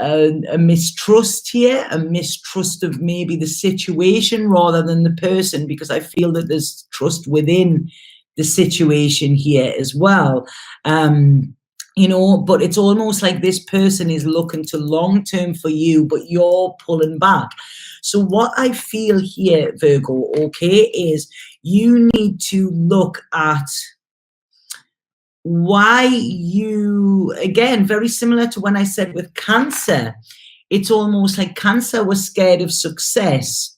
a mistrust here, a mistrust of maybe the situation rather than the person, because I feel that there's trust within the situation here as well. You know, but it's almost like this person is looking to long term for you, but you're pulling back. So what I feel here, Virgo, okay, is you need to look at why you, again, very similar to when I said with Cancer, it's almost like Cancer was scared of success.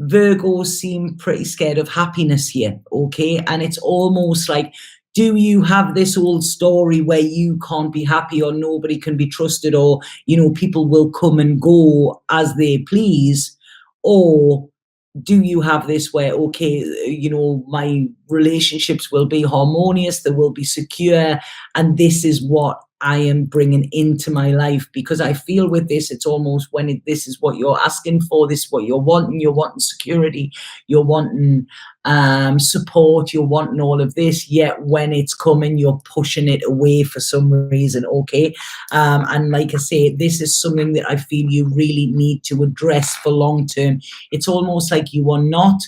Virgos seem pretty scared of happiness here, okay? And it's almost like, do you have this old story where you can't be happy or nobody can be trusted, or, you know, people will come and go as they please? Or do you have this where, okay, you know, my relationships will be harmonious, they will be secure, and this is what I am bringing into my life? Because I feel with this, it's almost when this is what you're asking for, this is what you're wanting security, you're wanting support, you're wanting all of this, yet when it's coming, you're pushing it away for some reason, okay? And like I say, this is something that I feel you really need to address for long term. It's almost like you are not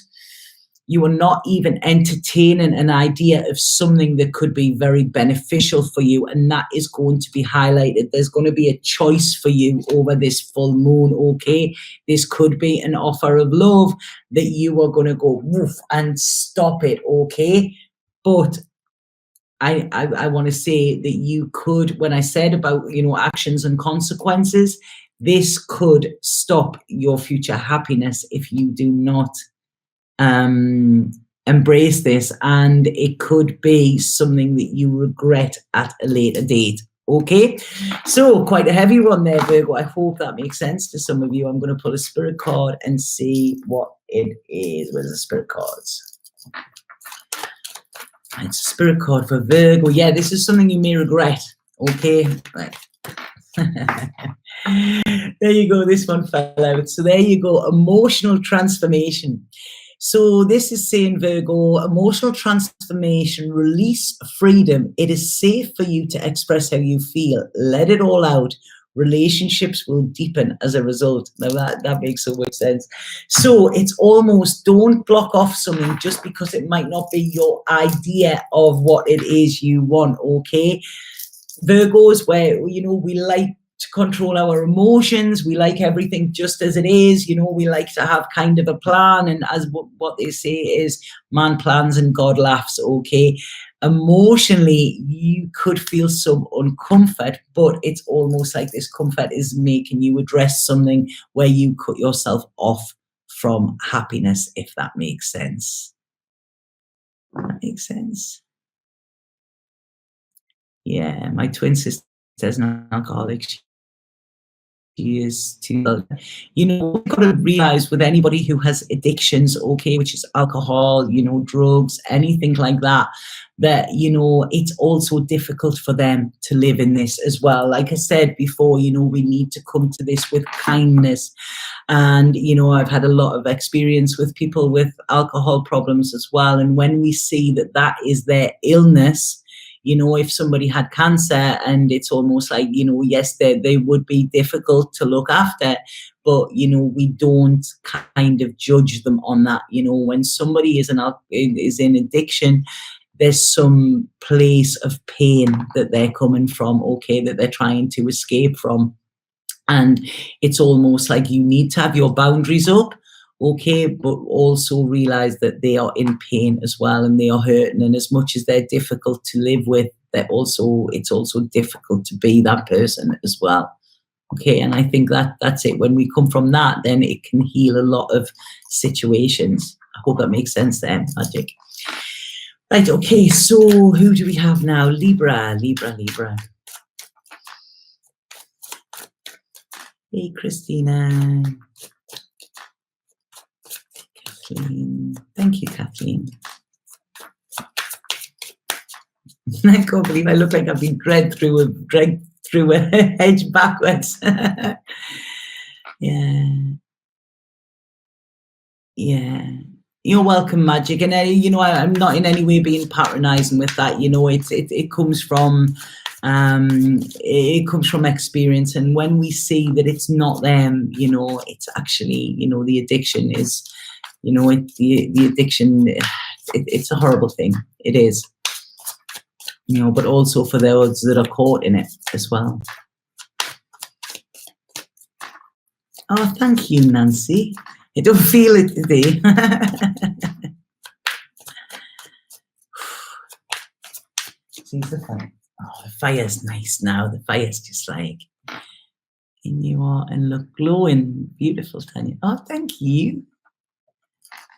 even entertaining an idea of something that could be very beneficial for you, and that is going to be highlighted. There's going to be a choice for you over this full moon, okay? This could be an offer of love that you are going to go woof and stop it, okay? But I want to say that you could, when I said about, you know, actions and consequences, this could stop your future happiness if you do not embrace this, and it could be something that you regret at a later date, okay? So quite a heavy one there, Virgo. I hope that makes sense to some of you. I'm going to pull a spirit card and see what it is. Where's the spirit cards? It's a spirit card for Virgo. Yeah, this is something you may regret, okay? Right. There you go, this one fell out. So there you go, emotional transformation. So this is saying, Virgo, emotional transformation, release, freedom. It is safe for you to express how you feel. Let it all out. Relationships will deepen as a result. Now that makes so much sense. So it's almost, don't block off something just because it might not be your idea of what it is you want, okay? Virgos, where, you know, we like to control our emotions, we like everything just as it is, you know, we like to have kind of a plan, and as what they say is, man plans and God laughs, okay? Emotionally, you could feel some uncomfort, but it's almost like this comfort is making you address something where you cut yourself off from happiness, if that makes sense. That makes sense. Yeah, my twin sister is an alcoholic. She is too, you know, we've got to realize with anybody who has addictions, okay, which is alcohol, you know, drugs, anything like that, that, you know, it's also difficult for them to live in this as well. Like I said before, you know, we need to come to this with kindness. And, you know, I've had a lot of experience with people with alcohol problems as well. And when we see that that is their illness, you know, if somebody had cancer, and it's almost like, you know, yes, they would be difficult to look after, but, you know, we don't kind of judge them on that. You know, when somebody is in addiction, there's some place of pain that they're coming from, okay, that they're trying to escape from. And it's almost like you need to have your boundaries up, okay, but also realize that they are in pain as well, and they are hurting, and as much as they're difficult to live with, it's also difficult to be that person as well, okay? And I think that's it. When we come from that, then it can heal a lot of situations. I hope that makes sense there, Magic. Right, okay, so who do we have now? Libra. Hey, Christina. Kathleen. Thank you, Kathleen. I can't believe I look like I've been dragged through a hedge backwards. Yeah. You're welcome, Magic. And you know, I'm not in any way being patronizing with that. You know, it comes from It comes from experience, and when we see that it's not them, you know, it's actually, you know, the addiction is, you know, the addiction, it's a horrible thing. It is, you know, but also for those that are caught in it as well. Oh, thank you, Nancy. I don't feel it today. See the fire. Oh, the fire's nice now. The fire's just like in you are and look glowing. Beautiful, Tanya. Oh, thank you.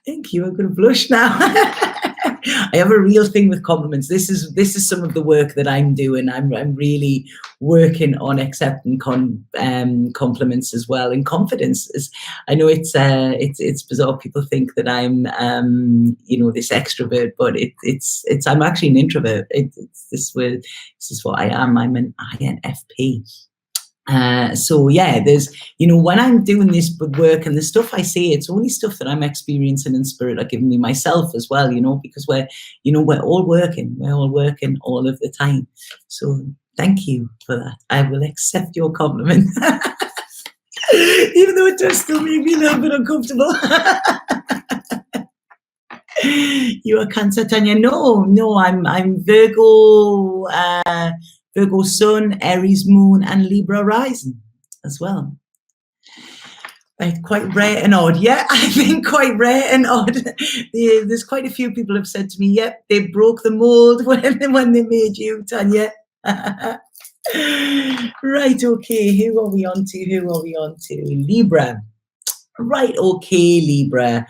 Thank you. I'm going to blush now. I have a real thing with compliments. This is some of the work that I'm doing. I'm really working on accepting compliments as well, and confidence. I know it's bizarre. People think that I'm you know, this extrovert, but it's I'm actually an introvert. This is what I am. I'm an INFP. So yeah, there's, you know, when I'm doing this work and the stuff I say, it's only stuff that I'm experiencing in spirit are giving me myself as well, you know, because we're all working all of the time. So thank you for that. I will accept your compliment. Even though it does still make me a little bit uncomfortable. You are Cancer, Tanya? No, I'm Virgo, Virgo Sun, Aries Moon, and Libra Rising as well. Right, quite rare and odd. Yeah, I think quite rare and odd. There's quite a few people have said to me, yep, they broke the mold when they made you, Tanya. Right, okay, who are we on to? Libra. Right, okay, Libra.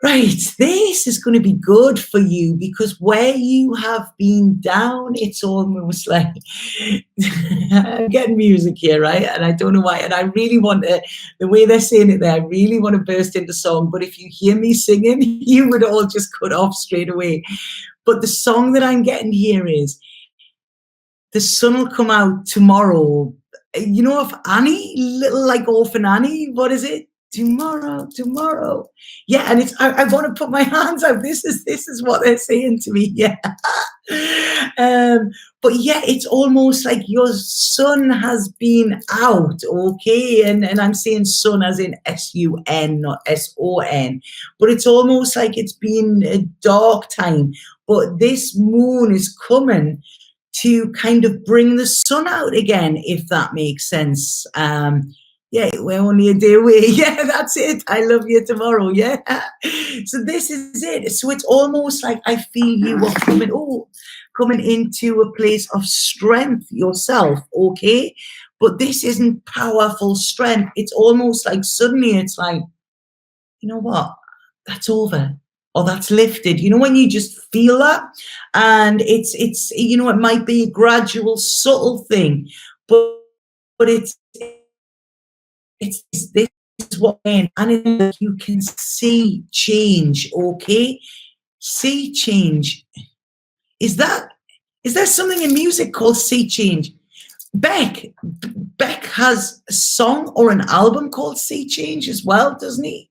Right, this is going to be good for you, because where you have been down, it's almost like I'm getting music here, right? And I don't know why. And I really want to, the way they're saying it there, I really want to burst into song. But if you hear me singing, you would all just cut off straight away. But the song that I'm getting here is, the sun will come out tomorrow. You know of Annie, little like orphan Annie? What is it? Tomorrow. Yeah, and it's I want to put my hands out. This is what they're saying to me. Yeah. But yeah, it's almost like your sun has been out, okay? And I'm saying sun as in S-U-N, not S-O-N. But it's almost like it's been a dark time. But this moon is coming to kind of bring the sun out again, if that makes sense. Yeah, we're only a day away. Yeah, that's it. I love you tomorrow. Yeah. So this is it. So it's almost like I feel you are coming into a place of strength yourself, okay? But this isn't powerful strength. It's almost like suddenly it's like, you know what? That's over. Or that's lifted. You know, when you just feel that, and it's you know, it might be a gradual, subtle thing, but it's this is what, and you can see change, okay? See change. Is there something in music called see change? Beck has a song or an album called See Change as well, doesn't he?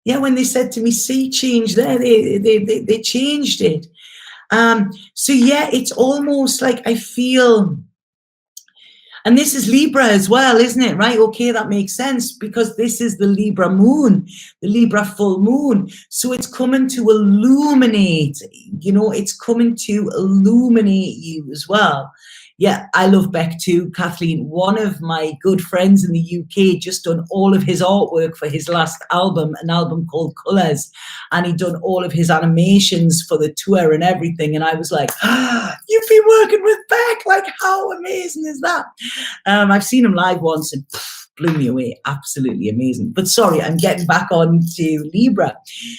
Yeah, when they said to me, see change there, they changed it. So yeah, it's almost like I feel, and this is Libra as well, isn't it? Right? Okay, that makes sense, because this is the Libra moon, the Libra full moon. So it's coming to illuminate, you know, it's coming to illuminate you as well. Yeah, I love Beck too, Kathleen. One of my good friends in the UK just done all of his artwork for his last album, an album called Colours, and he'd done all of his animations for the tour and everything. And I was like, you've been working with Beck? Like, how amazing is that? I've seen him live once and blew me away. Absolutely amazing. But sorry, I'm getting back on to Libra.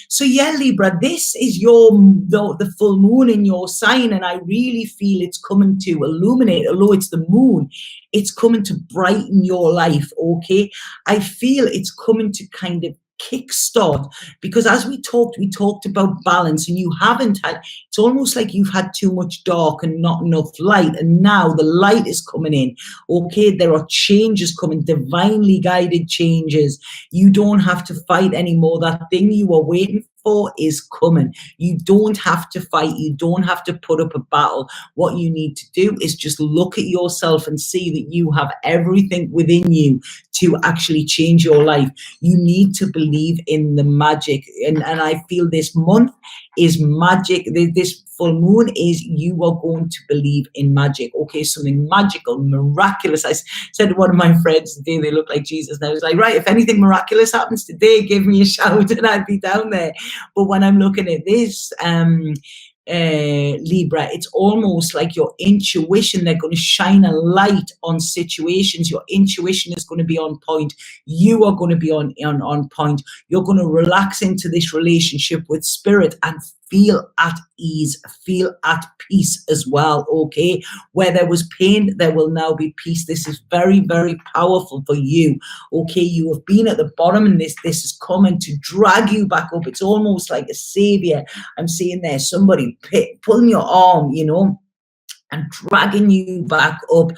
So yeah, Libra, this is the full moon in your sign, and I really feel it's coming to illuminate. Although it's the moon, it's coming to brighten your life, okay? I feel it's coming to kind of kickstart, because as we talked about balance, and you haven't had, it's almost like you've had too much dark and not enough light, and now the light is coming in. Okay, there are changes coming, divinely guided changes. You don't have to fight anymore. That thing you were waiting for is coming. You don't have to fight. You don't have to put up a battle. What you need to do is just look at yourself and see that you have everything within you to actually change your life. You need to believe in the magic. And I feel this month is magic. This full moon is, you are going to believe in magic. Okay, something magical, miraculous. I said to one of my friends today, they look like Jesus. And I was like, right, if anything miraculous happens today, give me a shout and I'll be down there. But when I'm looking at this, Libra, it's almost like your intuition, they're going to shine a light on situations. Your intuition is going to be on point. You are going to be on point. You're going to relax into this relationship with spirit and feel at ease, feel at peace as well. Okay, where there was pain, there will now be peace. This is very, very powerful for you. Okay, you have been at the bottom, and this is coming to drag you back up. It's almost like a savior. I'm seeing there somebody pulling your arm, you know, and dragging you back up,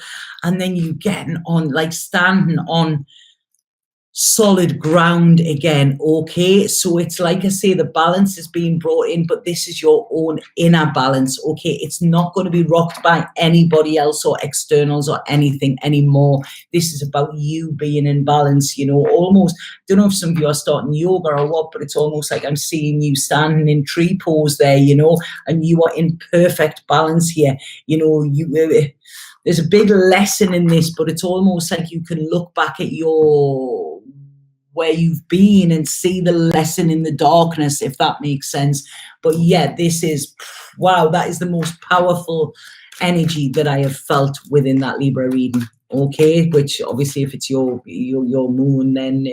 and then you getting on, like standing on solid ground again. Okay, so it's like I say, the balance is being brought in, but this is your own inner balance. Okay, it's not going to be rocked by anybody else or externals or anything anymore. This is about you being in balance, you know. Almost, don't know if some of you are starting yoga or what, but it's almost like I'm seeing you standing in tree pose there, you know, and you are in perfect balance here. You know, there's a big lesson in this, but it's almost like you can look back at where you've been and see the lesson in the darkness, if that makes sense. But yeah, this is, wow, that is the most powerful energy that I have felt within that Libra reading. Okay, which obviously if it's your moon, then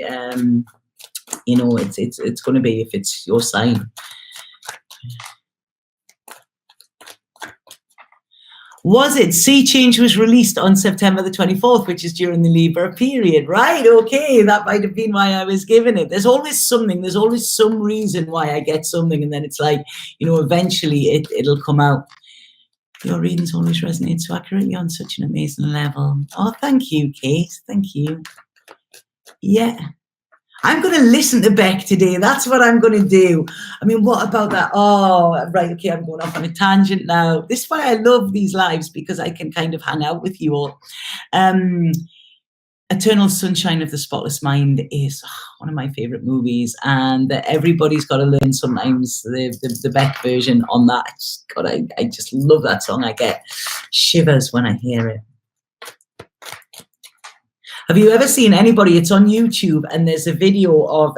you know, it's going to be, if it's your sign. Was it? Sea Change was released on September the 24th, which is during the Libra period, right? Okay, that might have been why I was given it. There's always something, there's always some reason why I get something, and then it's like, you know, eventually it'll come out. Your readings always resonate so accurately on such an amazing level. Oh, thank you, Kate. Thank you. Yeah. I'm going to listen to Beck today. That's what I'm going to do. I mean, what about that? Oh, right. Okay, I'm going off on a tangent now. This is why I love these lives, because I can kind of hang out with you all. Eternal Sunshine of the Spotless Mind is one of my favorite movies, and everybody's got to learn sometimes the Beck version on that. God, I just love that song. I get shivers when I hear it. Have you ever seen anybody? It's on YouTube, and there's a video of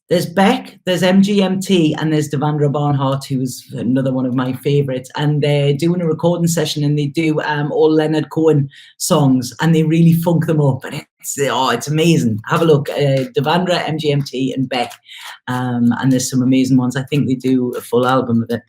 there's Beck, there's MGMT, and there's Devendra Banhart, who's another one of my favorites. And they're doing a recording session, and they do all Leonard Cohen songs, and they really funk them up, and it's amazing. Have a look, Devendra, MGMT, and Beck, and there's some amazing ones. I think they do a full album of it.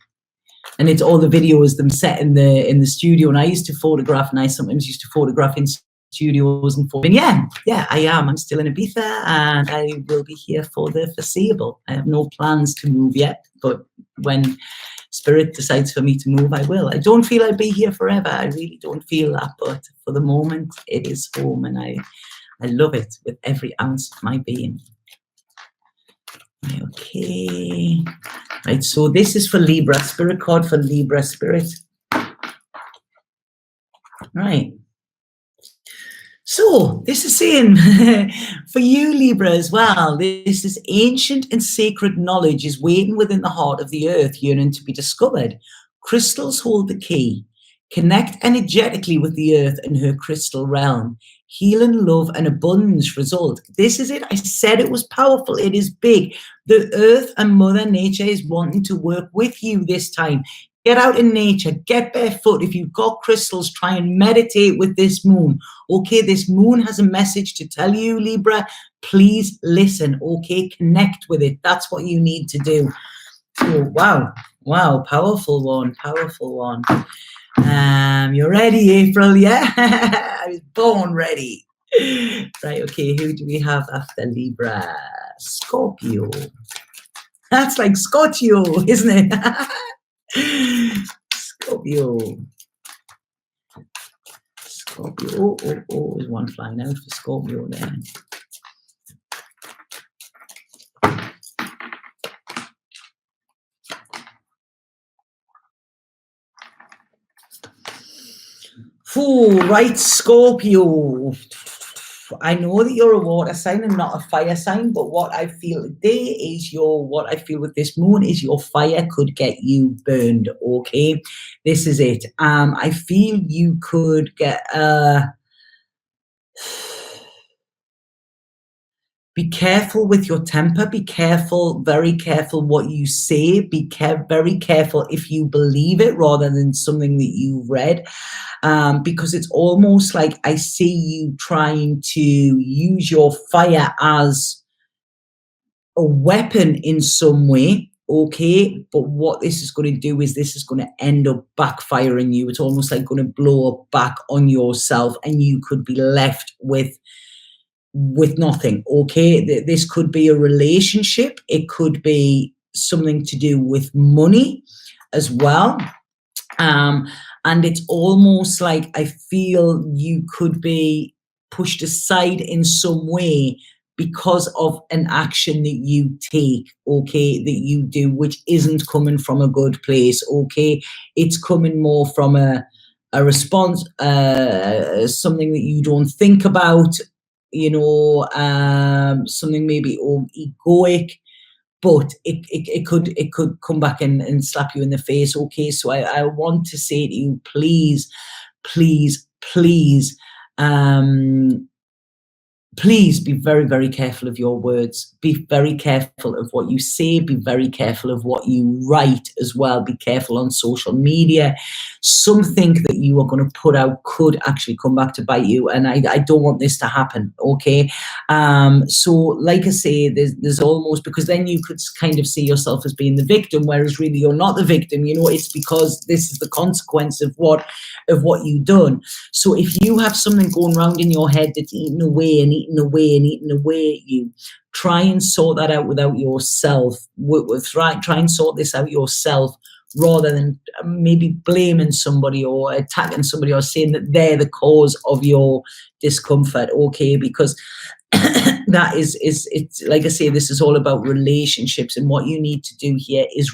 And it's all the videos them set in the studio. And I used to photograph, and I sometimes used to photograph in studios and yeah, I am. I'm still in Ibiza, and I will be here for the foreseeable. I have no plans to move yet, but when Spirit decides for me to move, I will. I don't feel I'll be here forever. I really don't feel that, but for the moment, it is home, and I love it with every ounce of my being. Okay, right. So this is for Libra. Spirit card for Libra. Spirit. Right. So this is saying for you, Libra, as well, this is ancient and sacred knowledge is waiting within the heart of the earth, yearning to be discovered. Crystals hold the key. Connect energetically with the earth and her crystal realm. Healing, love, and abundance result. This is it. I said it was powerful. It is big. The earth and Mother Nature is wanting to work with you this time. Get out in nature, get barefoot. If you've got crystals, try and meditate with this moon. Okay, this moon has a message to tell you, Libra. Please listen, okay? Connect with it. That's what you need to do. Oh, wow, powerful one, powerful one. You're ready, April, yeah? I was born ready. Right, okay, who do we have after Libra? Scorpio. That's like Scorpio, isn't it? Scorpio. Scorpio. Oh, there's one flying out for Scorpio there. Ooh, right, Scorpio. I know that you're a water sign and not a fire sign, but what I feel today is what I feel with this moon is your fire could get you burned, okay? This is it. I feel you could get, be careful with your temper, be careful, very careful what you say, be very careful if you believe it rather than something that you've read. Because it's almost like I see you trying to use your fire as a weapon in some way, okay? But what this is going to do is this is going to end up backfiring you. It's almost like going to blow up back on yourself, and you could be left with nothing, okay? This could be a relationship. It could be something to do with money as well. And it's almost like I feel you could be pushed aside in some way because of an action that you take, okay, that you do, which isn't coming from a good place, okay? It's coming more from a response, something that you don't think about, you know, something maybe egoic, but it could come back and slap you in the face, okay? So I want to say to you, please, please, please, please be very, very careful of your words. Be very careful of what you say. Be very careful of what you write as well. Be careful on social media. Something that you are going to put out could actually come back to bite you. And I don't want this to happen, okay? So like I say, there's almost, because then you could kind of see yourself as being the victim, whereas really you're not the victim. You know, it's because this is the consequence of what you've done. So if you have something going around in your head that's eating away and eating away at you, try and sort that out without yourself. Try and sort this out yourself, rather than maybe blaming somebody or attacking somebody or saying that they're the cause of your discomfort, okay? Because that is it's like I say, this is all about relationships, and what you need to do here is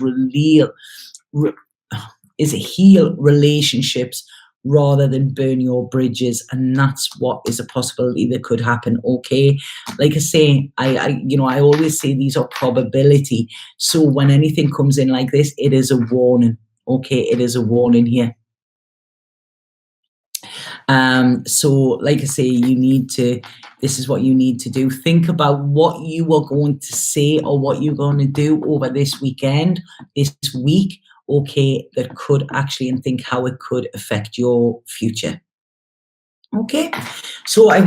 heal relationships rather than burn your bridges. And that's what is a possibility that could happen, okay? Like I say, I always say these are probability. So when anything comes in like this, it is a warning, okay? It is a warning here. So like I say, this is what you need to do. Think about what you are going to say or what you're going to do over this weekend, this week, okay, that could actually, and think how it could affect your future. Okay, so I hope